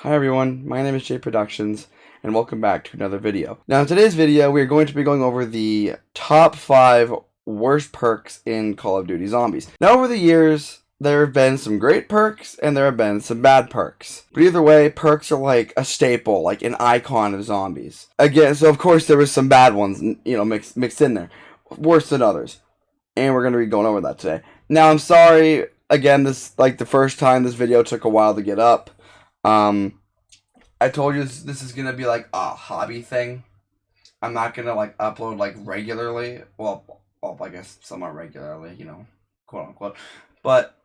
Hi everyone, my name is Jay Productions, and welcome back to another video. Now in today's video, we are going to be going over the top 5 worst perks in Call of Duty Zombies. Now over the years, there have been some great perks, and there have been some bad perks. But either way, perks are like a staple, like an icon of zombies. Again, so of course there was some bad ones, mixed in there. Worse than others. And we're going to be going over that today. Now I'm sorry, again, this, like the first time this video took a while to get up. I told you this is gonna be like a hobby thing. I'm not gonna like upload like regularly. Well, I guess somewhat regularly, quote unquote. But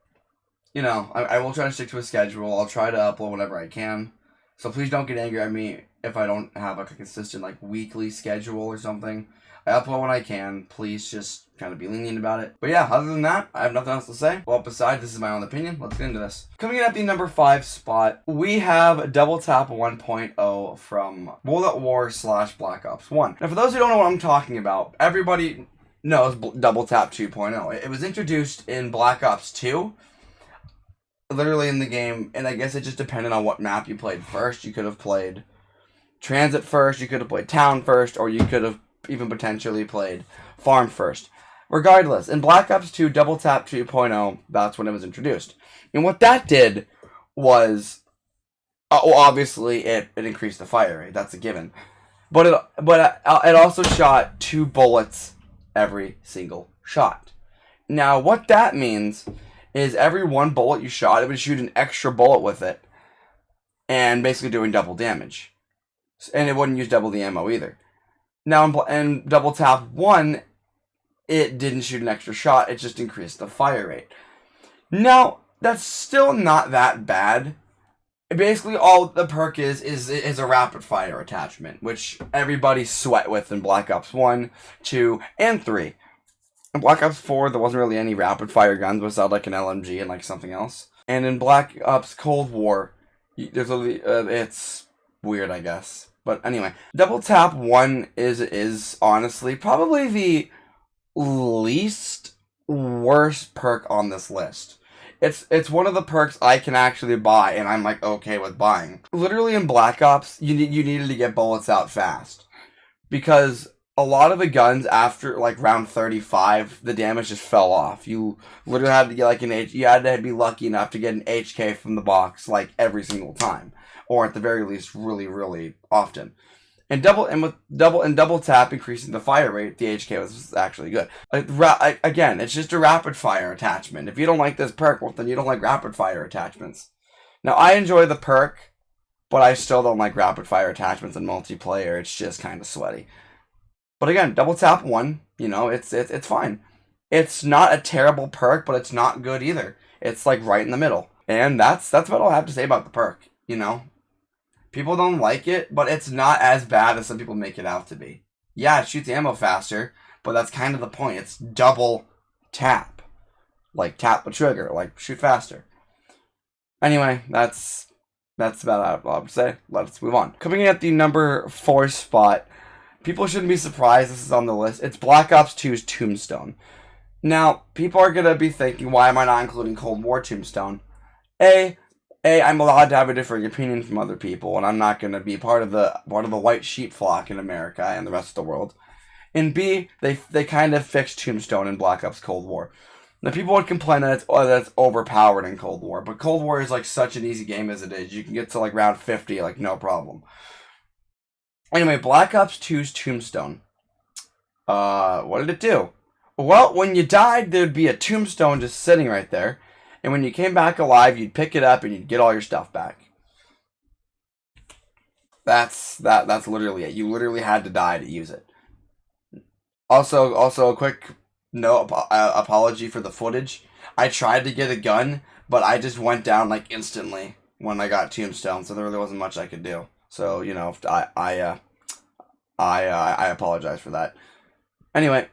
I will try to stick to a schedule. I'll try to upload whenever I can. So please don't get angry at me if I don't have like a consistent like weekly schedule or something. I upload when I can. Please just kind of be lenient about it. But yeah, other than that, I have nothing else to say. Well, besides, this is my own opinion. Let's get into this. Coming in at the number 5 spot, we have Double Tap 1.0 from World at War / Black Ops 1. Now, for those who don't know what I'm talking about, everybody knows Double Tap 2.0. It was introduced in Black Ops 2. Literally in the game, and I guess it just depended on what map you played first. You could have played Transit first, you could have played Town first, or you could have even potentially played Farm first. Regardless, in Black Ops 2 Double Tap 2.0, that's when it was introduced. And what that did was, obviously it increased the fire rate, that's a given. But it also shot 2 bullets every single shot. Now, what that means is every 1 bullet you shot, it would shoot an extra bullet with it, and basically doing double damage. And it wouldn't use double the ammo either. Now, in Double Tap 1, it didn't shoot an extra shot, it just increased the fire rate. Now, that's still not that bad. Basically, all the perk is a rapid fire attachment, which everybody sweat with in Black Ops 1, 2, and 3. In Black Ops 4, there wasn't really any rapid fire guns besides like an LMG and like something else. And in Black Ops Cold War, it's weird, I guess. But anyway, Double Tap 1 is honestly probably the least worst perk on this list. It's one of the perks I can actually buy, and I'm like okay with buying. Literally in Black Ops, you needed to get bullets out fast, because a lot of the guns after like round 35, the damage just fell off. You literally had to get like you had to be lucky enough to get an HK from the box like every single time, or at the very least really, really often. And with double tap increasing the fire rate, the HK was actually good. Again, it's just a rapid fire attachment. If you don't like this perk, well, then you don't like rapid fire attachments. Now, I enjoy the perk, but I still don't like rapid fire attachments in multiplayer. It's just kind of sweaty. But again, Double Tap 1, it's fine. It's not a terrible perk, but it's not good either. It's like right in the middle. And that's what I'll have to say about the perk, People don't like it, but it's not as bad as some people make it out to be. Yeah, it shoots ammo faster, but that's kind of the point. It's double tap. Like tap the trigger, like shoot faster. Anyway, that's about all I have to say. Let's move on. Coming in at the number 4 spot, people shouldn't be surprised this is on the list. It's Black Ops 2's Tombstone. Now, people are going to be thinking, why am I not including Cold War Tombstone? I'm allowed to have a different opinion from other people, and I'm not going to be part of the white sheep flock in America and the rest of the world. And B, they kind of fixed Tombstone in Black Ops Cold War. Now, people would complain that it's overpowered in Cold War, but Cold War is like such an easy game as it is. You can get to like round 50, like no problem. Anyway, Black Ops 2's Tombstone. What did it do? Well, when you died, there'd be a tombstone just sitting right there. And when you came back alive, you'd pick it up and you'd get all your stuff back. That's literally it. You literally had to die to use it. Also a quick apology for the footage. I tried to get a gun, but I just went down like instantly when I got Tombstone, so there really wasn't much I could do. So, I apologize for that. Anyway,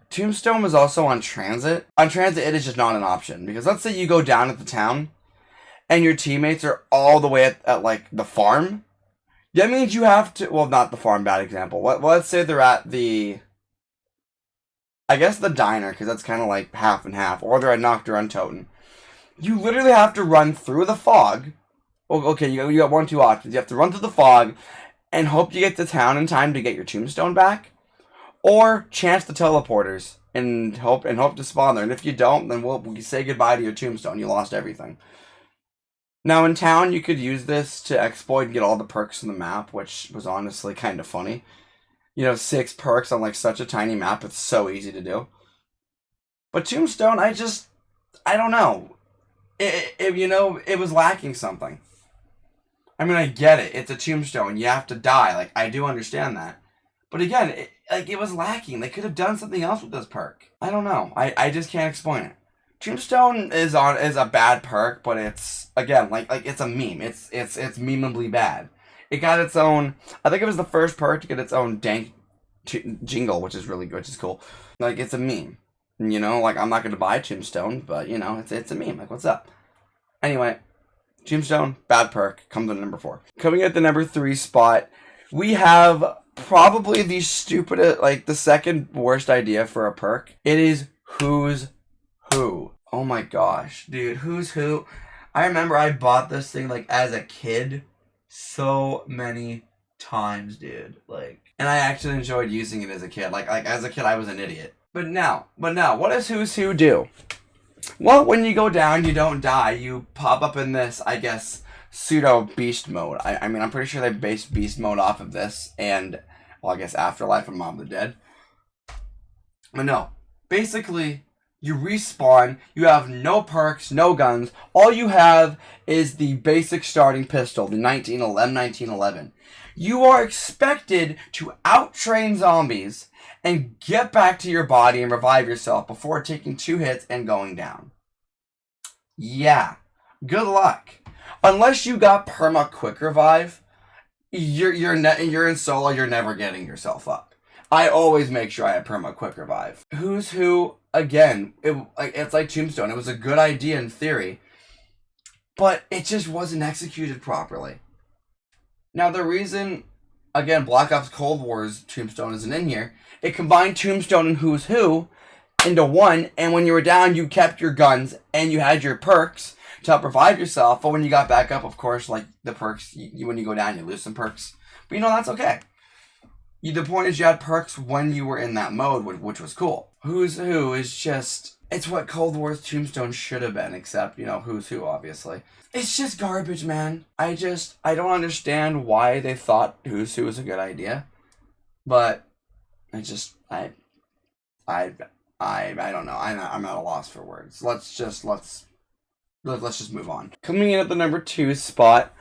Tombstone was also on Transit. On Transit, it is just not an option. Because let's say you go down at the town, and your teammates are all the way at like, the farm. That means you have to... Well, not the farm, bad example. Let's say they're at the... I guess the diner, because that's kind of like half and half. Or they're at Nocturne Toten. You literally have to run through the fog Okay, you got one of two options. You have to run through the fog and hope you get to town in time to get your tombstone back, or chance the teleporters and hope to spawn there. And if you don't, then we say goodbye to your tombstone. You lost everything. Now in town, you could use this to exploit and get all the perks on the map, which was honestly kind of funny. 6 perks on like such a tiny map. It's so easy to do. But Tombstone, I don't know. It was lacking something. I mean, I get it. It's a tombstone. You have to die. Like, I do understand that. But again, it was lacking. They could have done something else with this perk. I don't know. I just can't explain it. Tombstone is a bad perk, but it's again like it's a meme. It's memeably bad. It got its own. I think it was the first perk to get its own dank jingle, which is really good, which is cool. Like, it's a meme. Like, I'm not gonna buy Tombstone, but it's a meme. Like, what's up? Anyway, Tombstone, bad perk, comes in number 4. Coming at the number 3 spot, we have probably the stupidest, like the second worst idea for a perk. It is Who's Who. Oh my gosh, dude, Who's Who? I remember I bought this thing like as a kid so many times, dude. Like, and I actually enjoyed using it as a kid. Like as a kid, I was an idiot. But now, what does Who's Who do? Well, when you go down, you don't die. You pop up in this, I guess, pseudo beast mode. I mean, I'm pretty sure they based beast mode off of this, and well, I guess Afterlife and Mob of the Dead. But no, basically, you respawn. You have no perks, no guns. All you have is the basic starting pistol, the 1911. You are expected to out-train zombies and get back to your body and revive yourself before taking 2 hits and going down. Yeah, good luck. Unless you got perma quick revive, you're in solo. You're never getting yourself up. I always make sure I have perma quick revive. Who's Who, again, it's like Tombstone. It was a good idea in theory, but it just wasn't executed properly. Now the reason, again, Black Ops Cold War's Tombstone isn't in here, it combined Tombstone and Who's Who into one, and when you were down, you kept your guns, and you had your perks to help revive yourself, but when you got back up, of course, like, the perks, when you go down, you lose some perks. But that's okay. The point is you had perks when you were in that mode, which was cool. Who's Who is just, it's what Cold War's Tombstone should have been, except, Who's Who, obviously. It's just garbage, man. I don't understand why they thought Who's Who was a good idea. But I don't know. I'm at a loss for words. Let's just move on. Coming in at the number 2 spot.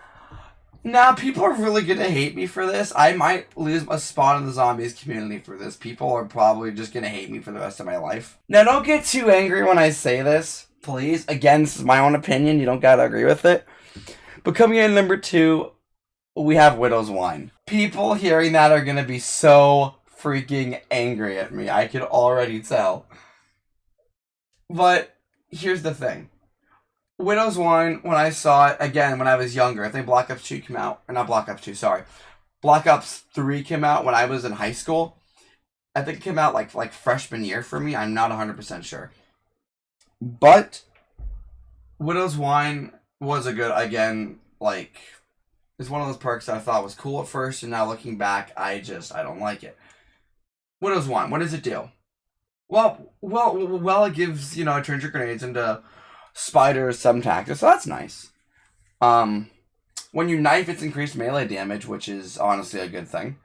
Now, people are really gonna hate me for this. I might lose a spot in the zombies community for this. People are probably just gonna hate me for the rest of my life. Now, don't get too angry when I say this, please. Again, this is my own opinion. You don't gotta agree with it. But coming in at number 2, we have Widow's Wine. People hearing that are gonna be so freaking angry at me. I can already tell. But here's the thing. Widow's Wine, when I saw it, again, when I was younger, I think Black Ops 2 came out, or not Black Ops 2, sorry. Black Ops 3 came out when I was in high school. I think it came out like freshman year for me. I'm not 100% sure. But Widow's Wine was a good, again, like, it's one of those perks that I thought was cool at first, and now looking back, I don't like it. Widow's Wine, what does it do? Well, it gives, it turns your grenades into spiders, some tactics, so that's nice. When you knife, it's increased melee damage, which is honestly a good thing.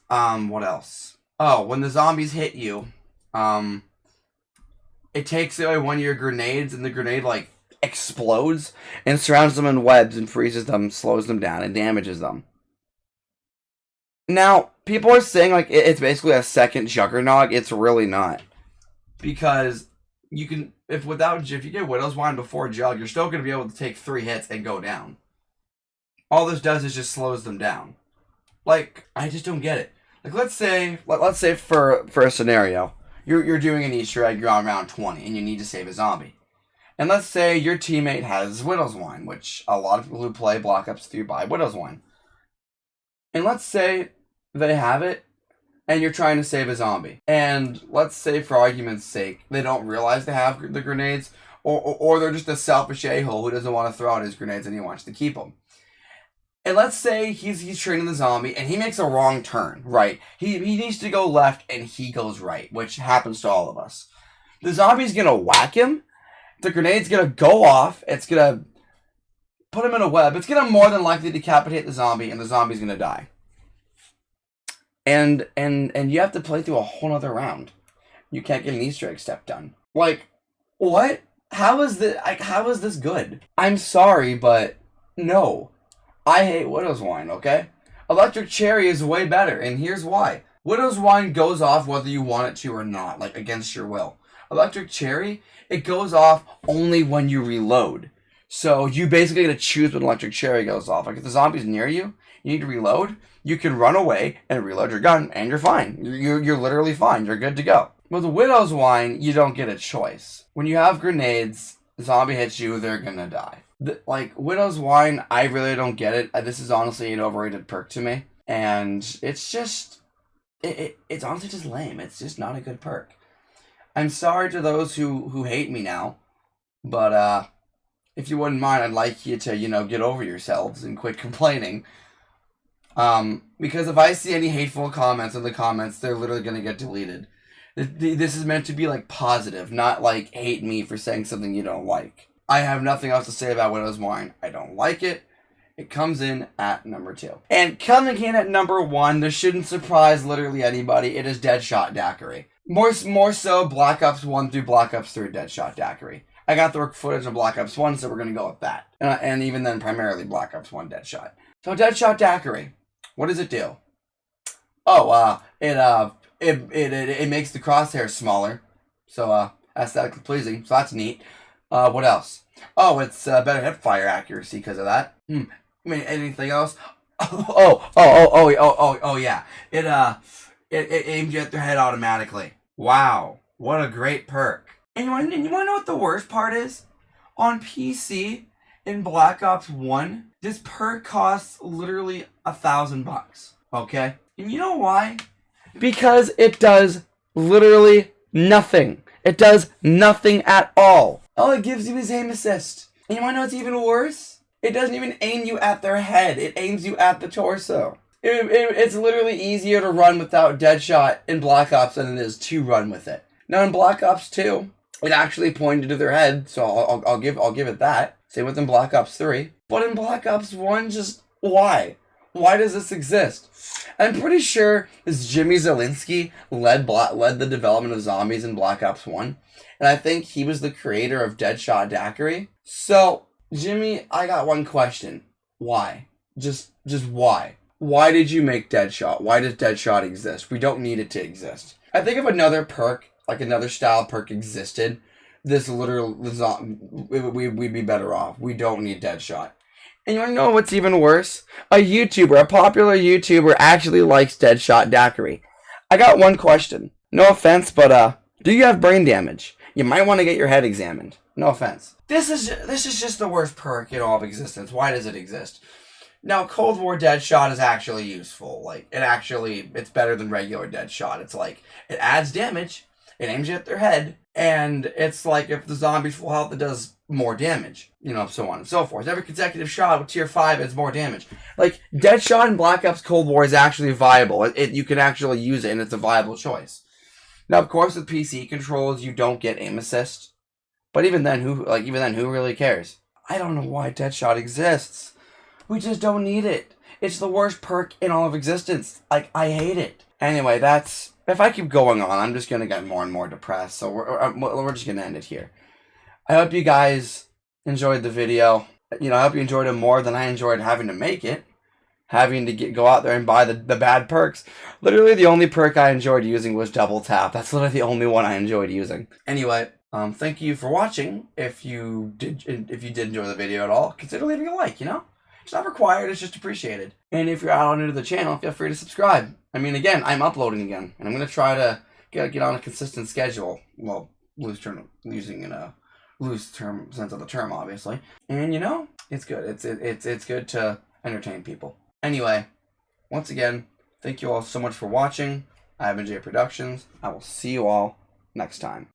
What else? Oh, when the zombies hit you, it takes away one of your grenades, and the grenade, like, explodes and surrounds them in webs and freezes them, slows them down, and damages them. Now, people are saying, like, it's basically a second Juggernog. It's really not. Because you can, if you get Widow's Wine before Jug, you're still going to be able to take 3 hits and go down. All this does is just slows them down. Like, I just don't get it. Like, let's say for a scenario, you're doing an Easter egg, you're on round 20, and you need to save a zombie. And let's say your teammate has Widow's Wine, which a lot of people who play Black Ops 3 buy Widow's Wine. And let's say they have it, and you're trying to save a zombie. And let's say, for argument's sake, they don't realize they have the grenades, or they're just a selfish a-hole who doesn't want to throw out his grenades and he wants to keep them. And let's say he's training the zombie and he makes a wrong turn, right? He needs to go left and he goes right, which happens to all of us. The zombie's gonna whack him. The grenade's gonna go off. It's gonna put him in a web. It's gonna more than likely decapitate the zombie, and the zombie's gonna die. And you have to play through a whole other round. You can't get an Easter egg step done. Like, what? How is this good? I'm sorry, but no. I hate Widow's Wine, okay? Electric Cherry is way better, and here's why. Widow's Wine goes off whether you want it to or not, like against your will. Electric Cherry, it goes off only when you reload. So you basically get to choose when Electric Cherry goes off. Like if the zombie's near you, you need to reload, you can run away and reload your gun, and you're fine. You're literally fine. You're good to go. With Widow's Wine, you don't get a choice. When you have grenades, the zombie hits you, they're gonna die. Like, Widow's Wine, I really don't get it. This is honestly an overrated perk to me. And it's just, it's honestly just lame. It's just not a good perk. I'm sorry to those who hate me now. But, if you wouldn't mind, I'd like you to, get over yourselves and quit complaining. Because if I see any hateful comments in the comments, they're literally going to get deleted. This is meant to be, like, positive, not, like, hate me for saying something you don't like. I have nothing else to say about Widow's Wine. I don't like it. It comes in at number 2. And coming in at number 1, this shouldn't surprise literally anybody. It is Deadshot Daiquiri. More so Black Ops 1 through Black Ops 3 Deadshot Daiquiri. I got the footage of Black Ops 1, so we're going to go with that. And even then, primarily Black Ops 1 Deadshot. So Deadshot Daiquiri, what does it do? Oh, it makes the crosshairs smaller. So, aesthetically pleasing. So that's neat. What else? Oh, it's better hip fire accuracy because of that. I mean, anything else? Oh, yeah. It aims you at their head automatically. Wow, what a great perk. And you want to know what the worst part is? On PC, in Black Ops 1, this perk costs literally $1,000. Okay? And you know why? Because it does literally nothing. It does nothing at all. All it gives you is aim assist. And you want to know what's even worse? It doesn't even aim you at their head. It aims you at the torso. It's literally easier to run without Deadshot in Black Ops than it is to run with it. Now in Black Ops 2, it actually pointed to their head, so I'll give it that. Same with in Black Ops 3. But in Black Ops 1, just why? Why does this exist? I'm pretty sure this Jimmy Zielinski led the development of zombies in Black Ops 1. And I think he was the creator of Deadshot Daiquiri. So, Jimmy, I got one question. Why? Just why? Why did you make Deadshot? Why does Deadshot exist? We don't need it to exist. I think if another perk, like another style perk existed, we'd be better off. We don't need Deadshot. And you want to know what's even worse? A popular YouTuber actually likes Deadshot Daiquiri. I got one question. No offense, but do you have brain damage? You might want to get your head examined. No offense. This is just the worst perk in all of existence. Why does it exist? Now, Cold War Deadshot is actually useful. Like, it's better than regular Deadshot. It's like, it adds damage, it aims you at their head, and it's like if the zombie's full health, it does more damage. So on and so forth. Every consecutive shot with tier 5 adds more damage. Like, Deadshot in Black Ops Cold War is actually viable. You can actually use it, and it's a viable choice. Now, of course, with PC controls, you don't get aim assist. But even then, who really cares? I don't know why Deadshot exists. We just don't need it. It's the worst perk in all of existence. Like, I hate it. Anyway, if I keep going on, I'm just going to get more and more depressed. So we're just going to end it here. I hope you guys enjoyed the video. I hope you enjoyed it more than I enjoyed having to make it. Having to go out there and buy the bad perks. Literally, the only perk I enjoyed using was Double Tap. That's literally the only one I enjoyed using. Anyway, thank you for watching. If you did enjoy the video at all, consider leaving a like, It's not required, it's just appreciated. And if you're out new to the channel, feel free to subscribe. I mean, again, I'm uploading again, and I'm going to try to get on a consistent schedule. Well, using in a loose term sense of the term, obviously. And it's good. It's good to entertain people. Anyway, once again, thank you all so much for watching. I have NJ Productions. I will see you all next time.